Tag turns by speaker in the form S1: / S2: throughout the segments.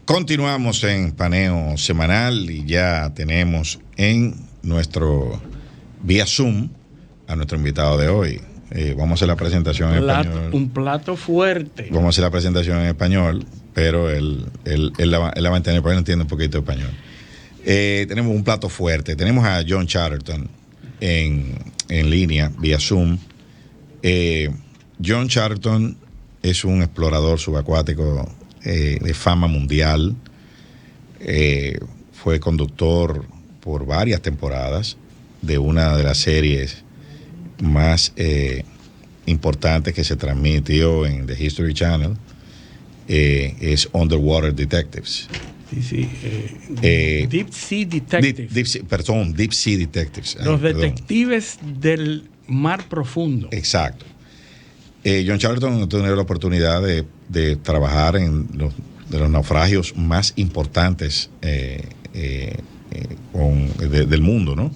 S1: Continuamos en paneo semanal y ya tenemos en nuestro vía Zoom a nuestro invitado de hoy. Vamos a hacer la presentación en español.
S2: Un plato fuerte.
S1: Vamos a hacer la presentación en español, pero él la va a entender porque él entiende un poquito de español. Tenemos un plato fuerte. Tenemos a John Chatterton en línea, vía Zoom. John Chatterton es un explorador subacuático de fama mundial. Fue conductor por varias temporadas de una de las series más importantes que se transmitió en The History Channel. Es Underwater Detectives.
S2: Sí. Deep Sea Detectives.
S1: Deep Sea Detectives.
S2: Los detectives del mar profundo.
S1: Exacto. John Chatterton tuvo la oportunidad de trabajar en de los naufragios más importantes del mundo, ¿no?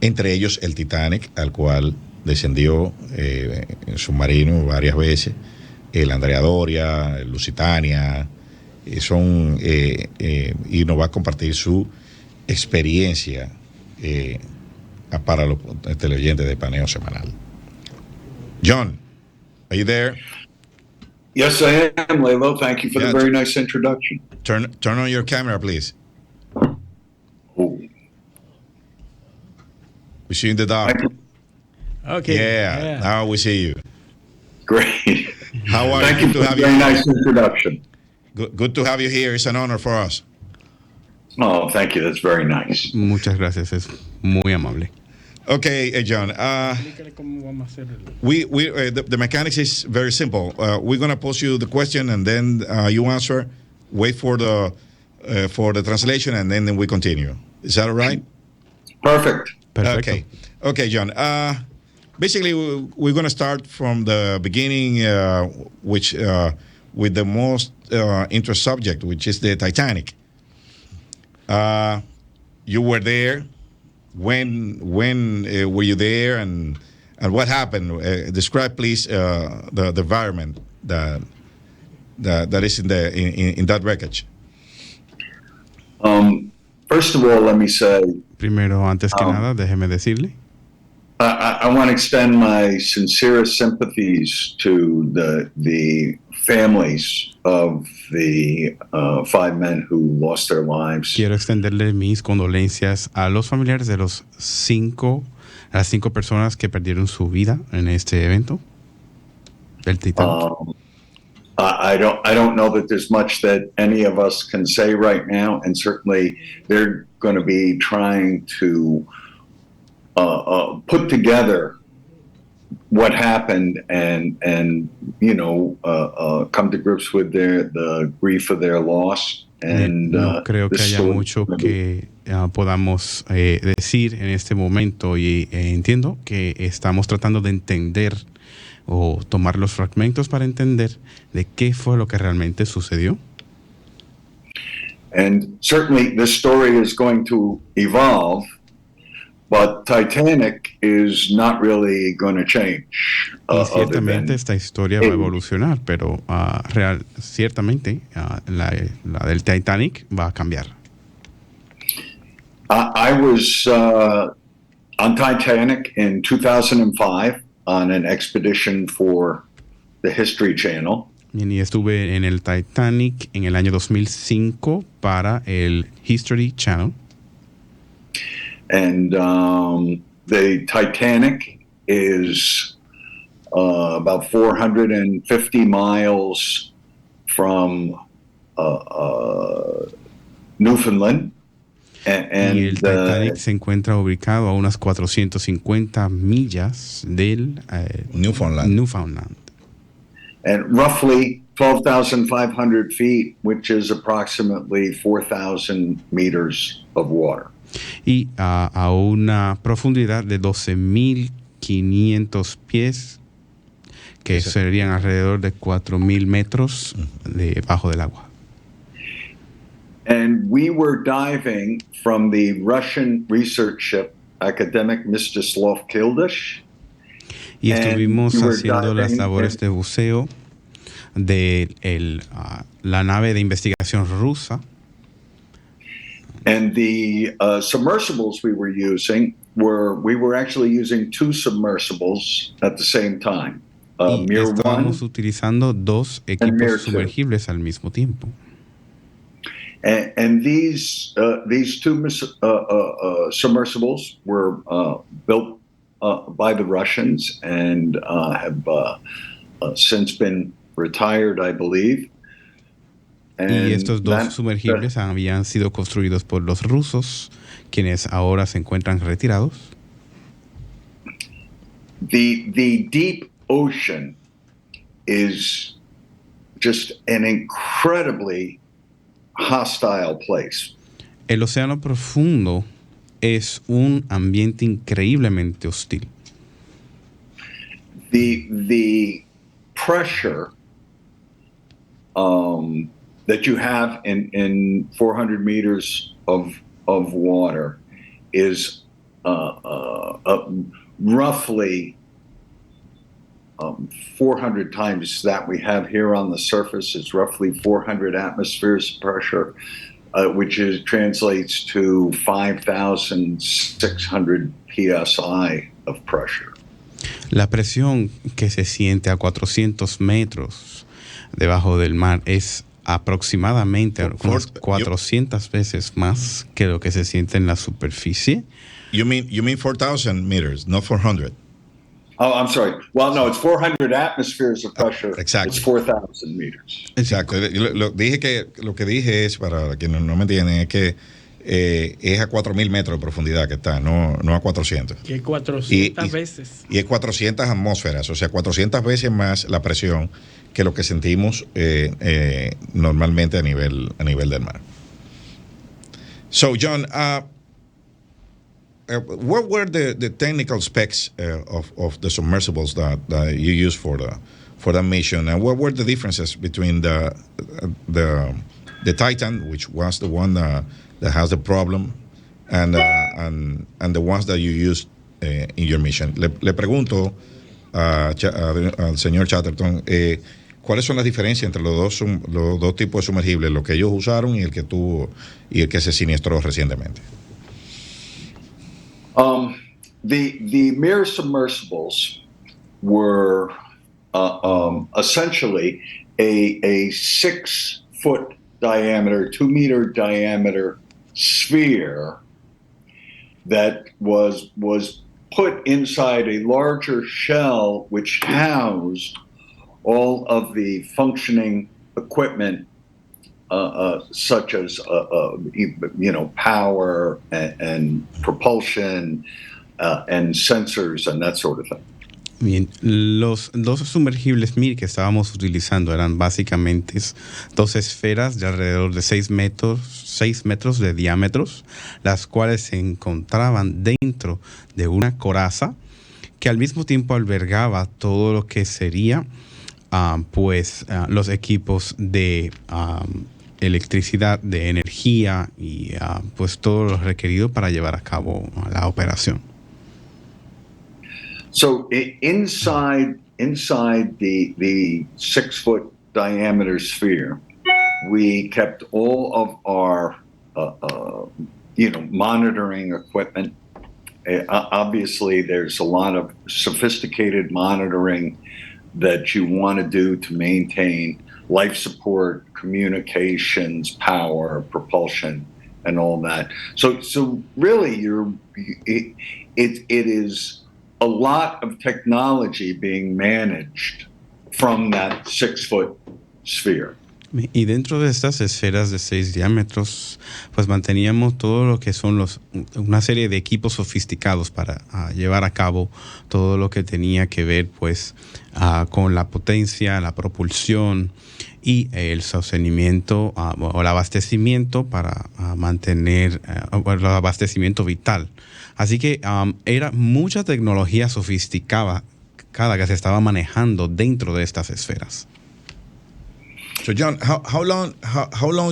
S1: Entre ellos el Titanic, al cual descendió en submarino varias veces, el Andrea Doria, el Lusitania, y nos va a compartir su experiencia para los televidentes de Paneo Semanal. John, are you there?
S3: Yes, I am, Lalo. Thank you for the very nice introduction.
S1: Turn on your camera, please.
S3: Oh.
S1: We see you in the dark.
S2: Okay.
S1: Yeah, now we see you.
S3: Great.
S1: How are you?
S3: Thank you for the very nice introduction.
S1: Good to have you here. It's an honor for us.
S3: Oh, thank you. That's very nice.
S4: Muchas gracias. Es muy amable.
S1: Okay, John. The mechanics is very simple. We're gonna pose you the question, and then you answer. Wait for the translation, and then we continue. Is that all right?
S3: Perfect.
S4: Perfecto.
S1: Okay, John. Basically, we're gonna start from the beginning, which with the most interest subject, which is the Titanic. You were there. When were you there, and what happened? Describe, please, the environment that is in that wreckage.
S3: First of all, let me say.
S4: Primero, antes que nada, déjeme decirle.
S3: I want to extend my sincerest sympathies to the families of the 5 men who lost their lives.
S4: Quiero extenderle mis condolencias a los familiares de las 5 personas que perdieron su vida en este evento del Titanic.
S3: I don't know that there's much that any of us can say right now, and certainly they're going to be trying to put together what happened and come to grips with the grief of their loss. And
S4: no creo que haya mucho que podamos decir en este momento, y entiendo que estamos tratando de entender o tomar los fragmentos para entender de qué fue lo que realmente sucedió.
S3: And certainly this story is going to evolve. But Titanic is not really going to change.
S4: Y ciertamente esta historia va a evolucionar, pero ciertamente la del Titanic va a cambiar.
S3: I was on Titanic in 2005 on an expedition for the History Channel.
S4: Y estuve en el Titanic en el año 2005 para el History Channel.
S3: And the Titanic is about 450 miles from Newfoundland. And
S4: y el Titanic se encuentra ubicado a unas 450 millas del Newfoundland.
S3: And roughly 12,500 feet, which is approximately 4,000 meters of water.
S4: Y a una profundidad de 12,500 pies, que serían alrededor de 4,000 metros debajo del agua.
S3: And we were diving from the Russian research ship Academic Mstislav Kildish.
S4: Y
S3: And
S4: estuvimos
S3: you were
S4: haciendo las
S3: diving
S4: labores
S3: in-
S4: de buceo de la nave de investigación rusa.
S3: And the submersibles we were using we were actually using two submersibles at the same time,
S4: Y
S3: Mir
S4: estábamos
S3: 1
S4: utilizando dos
S3: Mir
S4: equipos
S3: 2.
S4: sumergibles al mismo tiempo.
S3: And these two submersibles were built by the Russians and have since been retired, I believe.
S4: Y estos dos sumergibles
S3: that,
S4: habían sido construidos por los rusos, quienes ahora se encuentran retirados.
S3: the deep ocean is just an incredibly hostile place.
S4: El océano profundo es un ambiente increíblemente hostil.
S3: The pressure that you have in 400 meters of water is roughly 400 times that we have here on the surface. It's roughly 400 atmospheres of pressure, which translates to 5,600 psi of pressure.
S4: La presión que se siente a 400 metros debajo del mar es aproximadamente unas 400 veces más que lo que se siente en la superficie.
S1: You mean 4,000 meters, not 400.
S3: Oh, I'm sorry. Well, no, it's 400 atmospheres of pressure.
S1: Exactly.
S3: It's 4,000 meters.
S1: Exacto. Lo que dije es, para quienes no me entienden, es que es a 4,000 metros de profundidad que está, no a 400.
S2: Que 400 veces.
S1: Y es 400 atmósferas, o sea, 400 veces más la presión que lo que sentimos normalmente a nivel del mar. So, John, what were the technical specs of the submersibles that you used for the mission, and what were the differences between the Titan, which was the one that has the problem, and the ones that you used in your mission? Le pregunto al señor Chatterton, ¿cuáles son las diferencias entre los dos tipos de sumergibles, lo que ellos usaron y el que se siniestró recientemente?
S3: The Mir submersibles were essentially a 6-foot diameter, 2-meter diameter sphere that was put inside a larger shell which housed all of the functioning equipment such as power and propulsion and sensors and that sort of thing.
S4: Bien, los dos sumergibles Mir que estábamos utilizando eran básicamente dos esferas de alrededor de 6 metros de diámetros, las cuales se encontraban dentro de una coraza que al mismo tiempo albergaba todo lo que sería los equipos de electricidad, de energía y pues todo lo requerido para llevar a cabo la operación.
S3: So inside the 6-foot diameter sphere, we kept all of our monitoring equipment. Obviously, there's a lot of sophisticated monitoring that you want to do to maintain life support, communications, power, propulsion, and all that. So really, it is a lot of technology being managed from that 6-foot sphere.
S4: Y dentro de estas esferas de 6 diámetros, pues manteníamos todo lo que son una serie de equipos sofisticados para llevar a cabo todo lo que tenía que ver pues con la potencia, la propulsión y el sostenimiento o el abastecimiento para mantener el abastecimiento vital. Así que era mucha tecnología sofisticada que se estaba manejando dentro de estas esferas.
S1: So, John, how long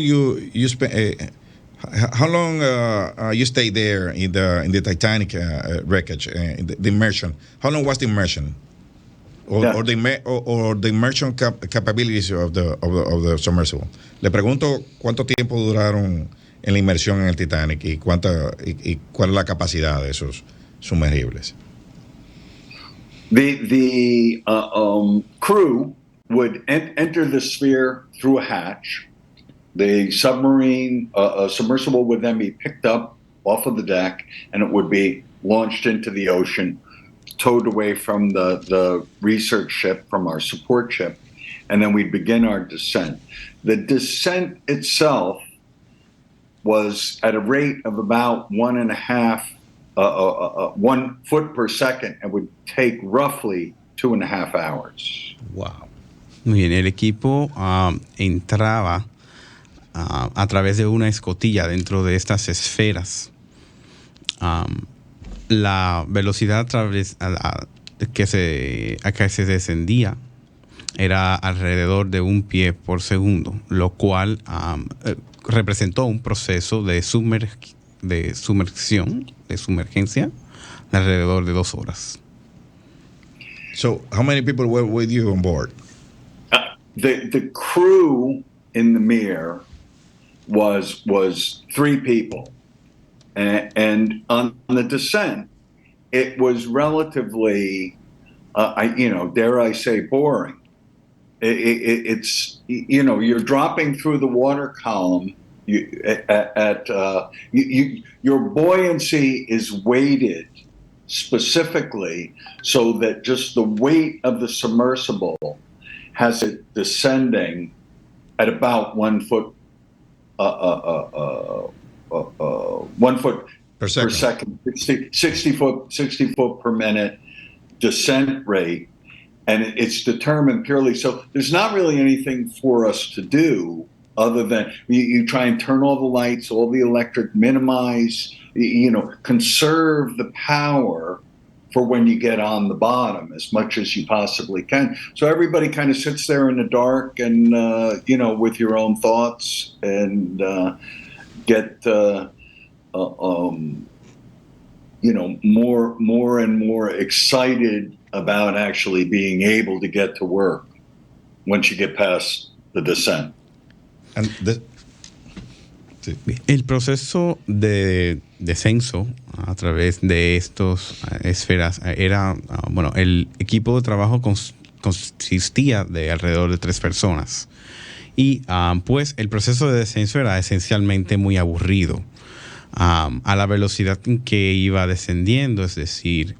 S1: you spent? How long you stayed there in the Titanic wreckage, the immersion? How long was the immersion? or the immersion capabilities of the submersible. Le pregunto cuánto tiempo duraron en la inmersión en el Titanic y cuál es la capacidad de esos sumergibles.
S3: The crew would enter the sphere through a hatch. The submersible would then be picked up off of the deck, and it would be launched into the ocean, towed away from the research ship, from our support ship, and then we'd begin our descent. The descent itself was at a rate of about 1 foot per second, and would take roughly 2.5 hours.
S1: Wow.
S4: Muy bien, el equipo entraba a través de una escotilla dentro de estas esferas. La velocidad a que se descendía era alrededor de 1 pie por segundo, lo cual representó un proceso de sumergencia de alrededor de 2 horas.
S1: So, how many people were with you on board?
S3: The crew in the Mir was 3 people, and on the descent, it was relatively, dare I say, boring. It's you're dropping through the water column. Your buoyancy is weighted specifically so that just the weight of the submersible has it descending at about 1 foot 1 foot per second, 60 foot per minute descent rate, and it's determined purely. So there's not really anything for us to do other than you try and turn all the lights, all the electric, minimize, conserve the power for when you get on the bottom as much as you possibly can. So everybody kind of sits there in the dark and, with your own thoughts and get, more and more excited about actually being able to get to work once you get past the descent.
S4: El proceso de descenso a través de estas esferas era, el equipo de trabajo consistía de alrededor de 3 personas y pues el proceso de descenso era esencialmente muy aburrido. A la velocidad en que iba descendiendo, es decir,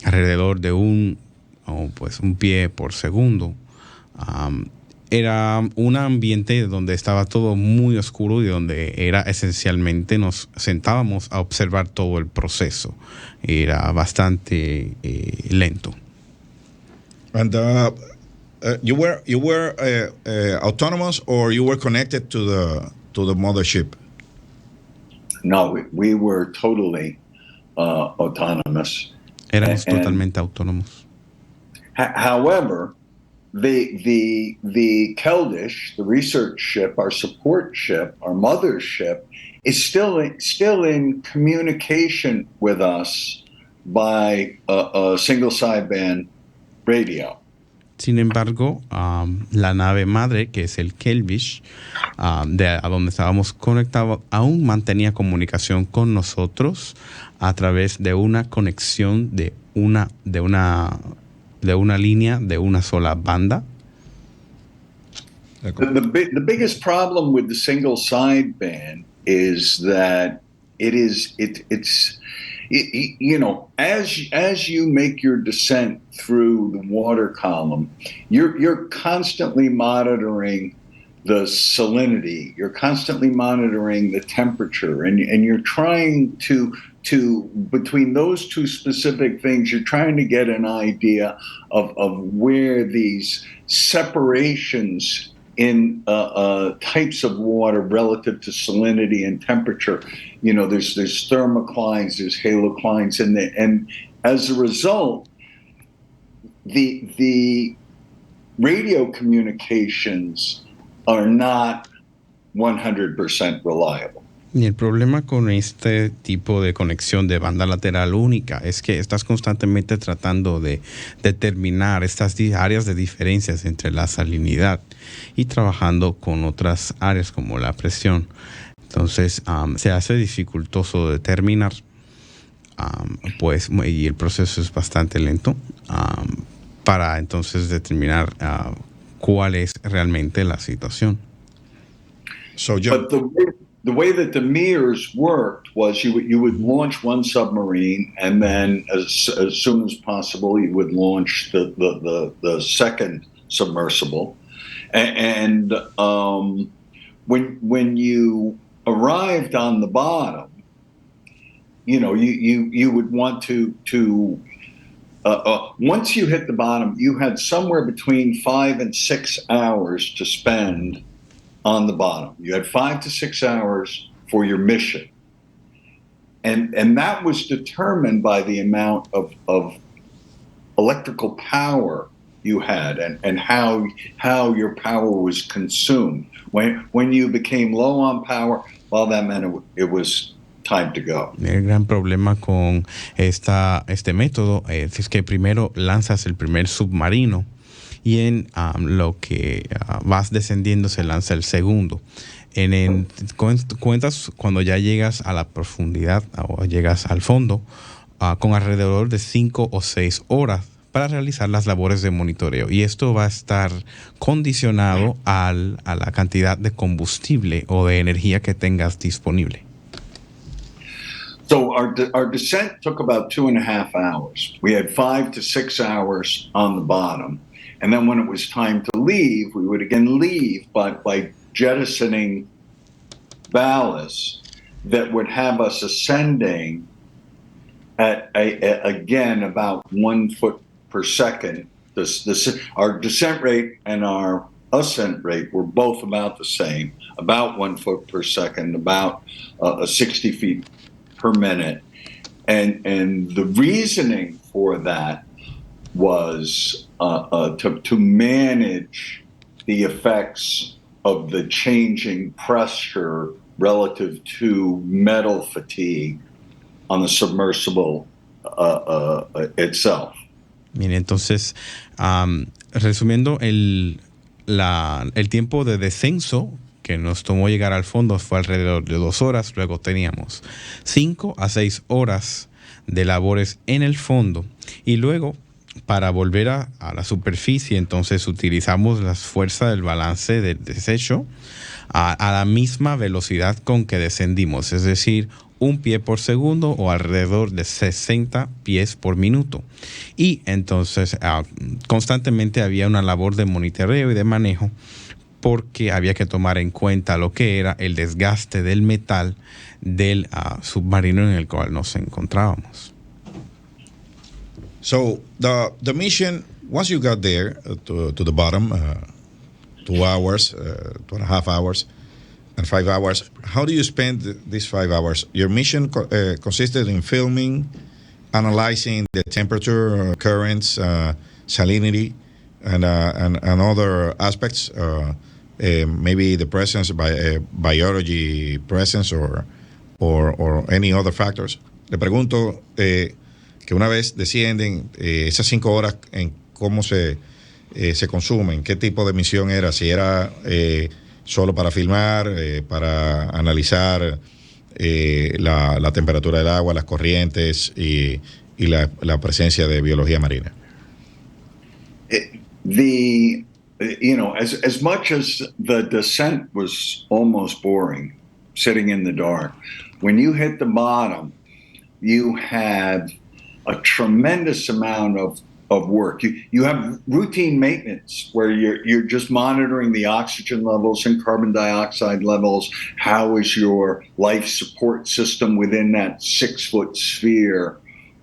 S4: alrededor de 1 pie por segundo, era un ambiente donde estaba todo muy oscuro y donde era esencialmente nos sentábamos a observar todo el proceso. Era bastante lento.
S1: And you were autonomous, or you were connected to the mothership?
S3: No, we were totally autonomous.
S4: Éramos totalmente autónomos.
S3: However, the Keldysh, the research ship, our support ship, our mothership, is still in communication with us by a single sideband radio.
S4: Sin embargo, la nave madre, que es el Keldysh, a donde estábamos conectados, aún mantenía comunicación con nosotros a través de una conexión de una línea de una sola banda.
S3: The biggest problem with the single sideband is that as you make your descent through the water column, you're constantly monitoring the salinity, you're constantly monitoring the temperature, and you're trying to between those two specific things, you're trying to get an idea of where these separations in types of water relative to salinity and temperature, there's thermoclines, there's haloclines, and as a result, the radio communications are not 100% reliable.
S4: Y el problema con este tipo de conexión de banda lateral única es que estás constantemente tratando de determinar estas áreas de diferencias entre la salinidad y trabajando con otras áreas como la presión. Entonces se hace dificultoso determinar, pues, y el proceso es bastante lento para entonces determinar cuál es realmente la situación.
S1: So, John,
S3: But the way that the mirrors worked was you would launch one submarine, and then as soon as possible you would launch the second submersible, and when you arrived on the bottom, you would want to once you hit the bottom, you had somewhere between 5 and 6 hours to spend on the bottom. You had 5 to 6 hours for your mission. And that was determined by the amount of electrical power you had and how your power was consumed. When you became low on power, well, that meant it was time to go.
S4: El gran problema con este método es que primero lanzas el primer submarino y en lo que vas descendiendo se lanza el segundo. Cuentas cuando ya llegas a la profundidad o llegas al fondo con alrededor de 5 o 6 horas para realizar las labores de monitoreo, y esto va a estar condicionado a la cantidad de combustible o de energía que tengas disponible.
S3: So our descent took about 2.5 hours. We had 5 to 6 hours on the bottom. And then when it was time to leave, we would again leave by jettisoning ballast that would have us ascending at again about 1 foot per second. Our descent rate and our ascent rate were both about the same, about 1 foot per second, about 60 feet per minute. And the reasoning for that was to manage the effects of the changing pressure relative to metal fatigue on the submersible itself.
S4: Bien, entonces, resumiendo, el tiempo de descenso que nos tomó llegar al fondo fue alrededor de 2 horas. Luego teníamos 5 a 6 horas de labores en el fondo, y luego para volver a la superficie, entonces utilizamos las fuerzas del balance del desecho a la misma velocidad con que descendimos, es decir, 1 pie por segundo o alrededor de 60 pies por minuto. Y entonces constantemente había una labor de monitoreo y de manejo, porque había que tomar en cuenta lo que era el desgaste del metal del submarino en el cual nos encontrábamos.
S1: So the mission, once you got there to the bottom, 2 hours, 2.5 hours, and 5 hours, how do you spend these 5 hours? Your mission consisted in filming, analyzing the temperature, currents, salinity, and other aspects, maybe the presence, biology presence, or any other factors. Le pregunto que una vez descienden esas 5 horas, en cómo se consumen, qué tipo de misión era, si era solo para filmar, para analizar la temperatura del agua, las corrientes y la presencia de biología marina.
S3: As much as the descent was almost boring, sitting in the dark, when you hit the bottom, you had a tremendous amount of work. You have routine maintenance where you're just monitoring the oxygen levels and carbon dioxide levels. How is your life support system within that 6-foot sphere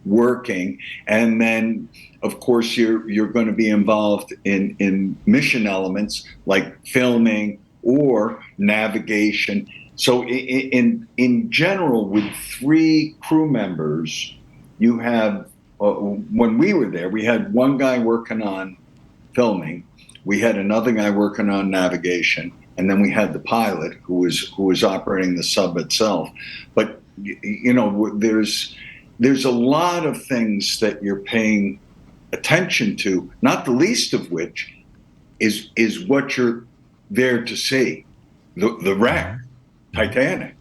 S3: working? And then, of course, you're going to be involved in mission elements like filming or navigation. So in general, with 3 crew members, you have, when we were there, we had one guy working on filming, we had another guy working on navigation, and then we had the pilot who was operating the sub itself. But you know, there's a lot of things that you're paying attention to, not the least of which is what you're there to see, the wreck, Titanic.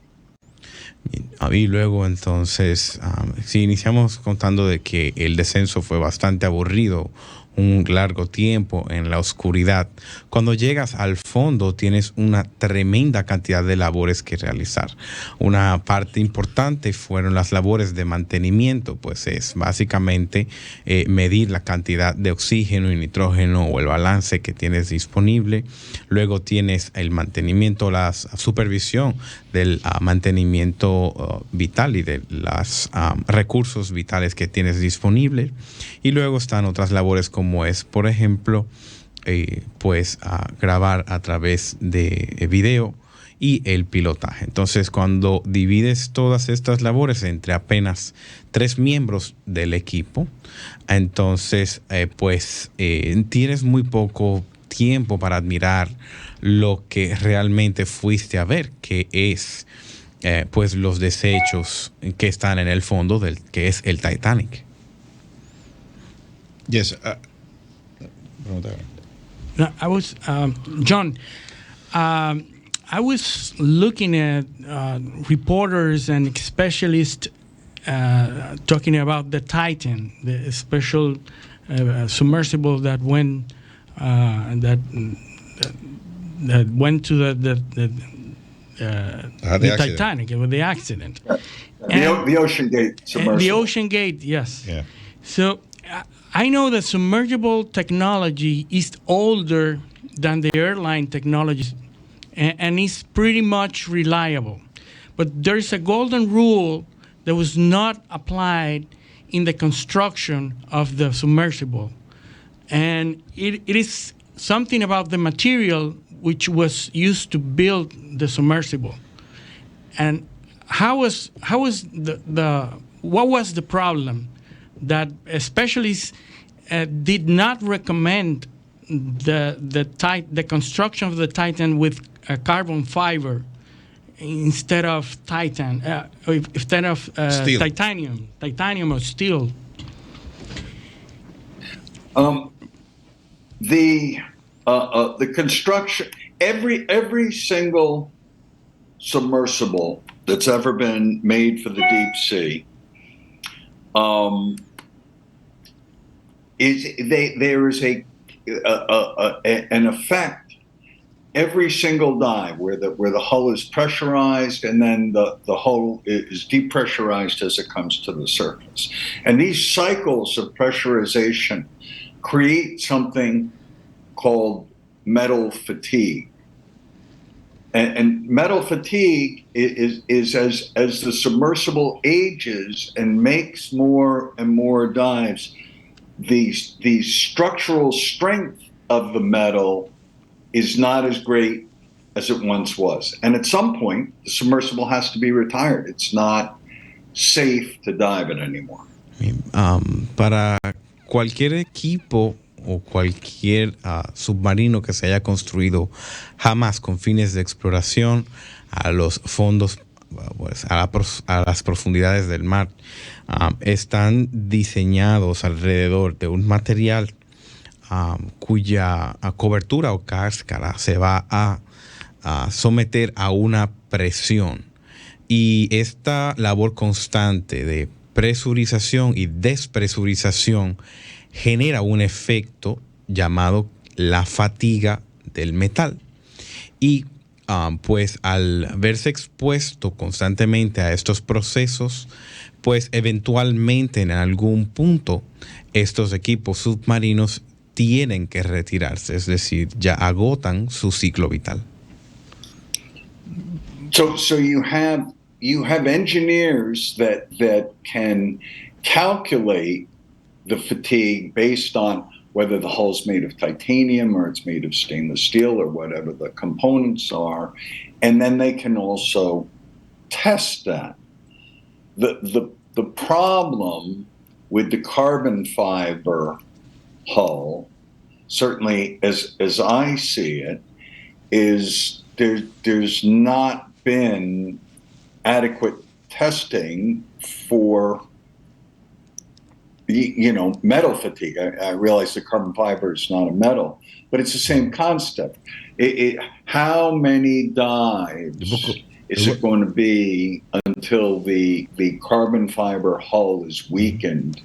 S4: Y luego entonces, si iniciamos contando de que el descenso fue bastante aburrido, un largo tiempo en la oscuridad. Cuando llegas al fondo tienes una tremenda cantidad de labores que realizar. Una parte importante fueron las labores de mantenimiento, pues es básicamente medir la cantidad de oxígeno y nitrógeno o el balance que tienes disponible. Luego tienes el mantenimiento, la supervisión del mantenimiento vital y de los recursos vitales que tienes disponibles. Y luego están otras labores como es, por ejemplo, grabar a través de video y el pilotaje. Entonces, cuando divides todas estas labores entre apenas 3 miembros del equipo, entonces, tienes muy poco tiempo para admirar lo que realmente fuiste a ver, que es los desechos que están en el fondo del que es el Titanic.
S1: Yes.
S2: No, I was John. I was looking at reporters and specialists talking about the Titan, the special submersible that went that went to the Titanic with the accident.
S3: The Ocean Gate submersible.
S2: The Ocean Gate, yes.
S1: Yeah.
S2: So I know that submergible technology is older than the airline technology, and is pretty much reliable. But there's a golden rule that was not applied in the construction of the submersible. And it is something about the material which was used to build the submersible. And what was the problem that specialists did not recommend the construction of the Titan with carbon fiber instead of titanium or steel?
S3: The construction, every single submersible that's ever been made for the deep sea, there is an effect every single dive where the hull is pressurized and then the hull is depressurized as it comes to the surface. And these cycles of pressurization create something called metal fatigue. And metal fatigue is as the submersible ages and makes more and more dives, the structural strength of the metal is not as great as it once was. And at some point, the submersible has to be retired. It's not safe to dive it anymore.
S4: Para cualquier equipo o cualquier submarino que se haya construido jamás con fines de exploración a los fondos, a las profundidades del mar, están diseñados alrededor de un material cuya cobertura o cáscara se va a someter a una presión. Y esta labor constante de presurización y despresurización genera un efecto llamado la fatiga del metal. Y al verse expuesto constantemente a estos procesos, pues eventualmente en algún punto estos equipos submarinos tienen que retirarse, es decir, ya agotan su ciclo vital.
S3: So you have engineers that can calculate the fatigue based on whether the hull's made of titanium or it's made of stainless steel or whatever the components are, and then they can also test that. The problem with the carbon fiber hull, certainly as I see it, is there's not been adequate testing for metal fatigue. I realize the carbon fiber is not a metal, but it's the same concept. How many dives is it going to be until the carbon fiber hull is weakened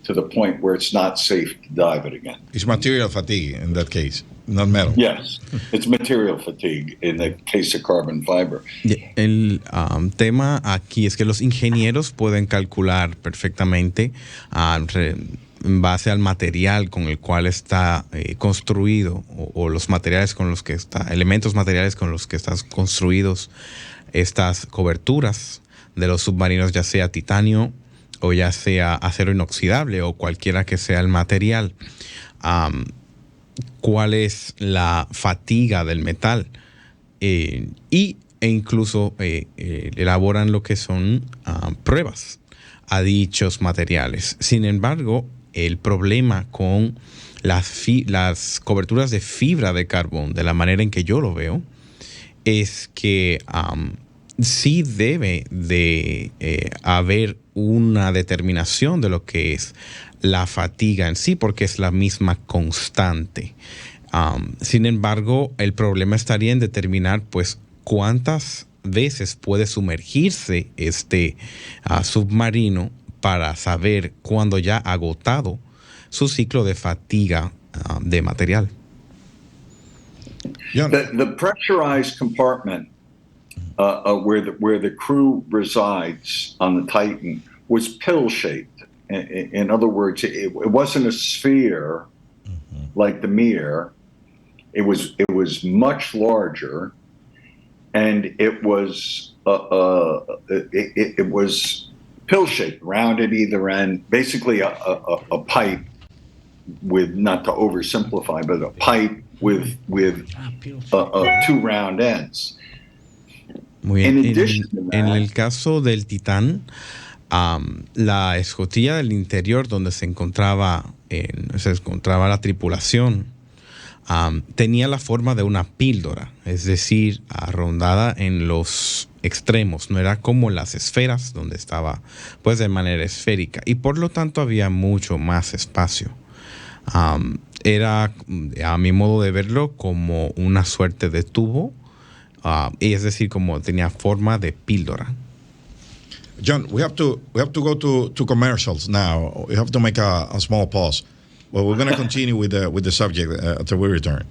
S3: to the point where it's not safe to dive it again?
S1: It's material fatigue in that case, not metal.
S3: Yes, it's material fatigue in the case of carbon fiber.
S4: El tema aquí es que los ingenieros pueden calcular perfectamente en base al material con el cual está construido o los materiales con los que elementos materiales con los que están construidos estas coberturas de los submarinos, ya sea titanio o ya sea acero inoxidable o cualquiera que sea el material. ¿Cuál es la fatiga del metal? E incluso elaboran lo que son pruebas a dichos materiales. Sin embargo, el problema con las coberturas de fibra de carbón, de la manera en que yo lo veo, es que sí debe de haber una determinación de lo que es la fatiga en sí, porque es la misma constante. Sin embargo, el problema estaría en determinar, pues, cuántas veces puede sumergirse este submarino para saber cuándo ya ha agotado su ciclo de fatiga de material.
S3: The pressurized compartment where the crew resides on the Titan was pill-shaped. In other words, it wasn't a sphere like the Mir. It was much larger, and it was pill-shaped, rounded either end. Basically, a pipe with, not to oversimplify, but a pipe with two round ends.
S4: Muy bien. En el caso del Titán, la escotilla del interior donde se encontraba la tripulación tenía la forma de una píldora, es decir, arrondada en los extremos. No era como las esferas donde estaba pues de manera esférica, y por lo tanto había mucho más espacio. Era, a mi modo de verlo, como una suerte de tubo, y es decir, como tenía forma de píldora.
S1: John, we have to go to commercials now. We have to make a small pause. Well, we're going to continue with the subject until we return.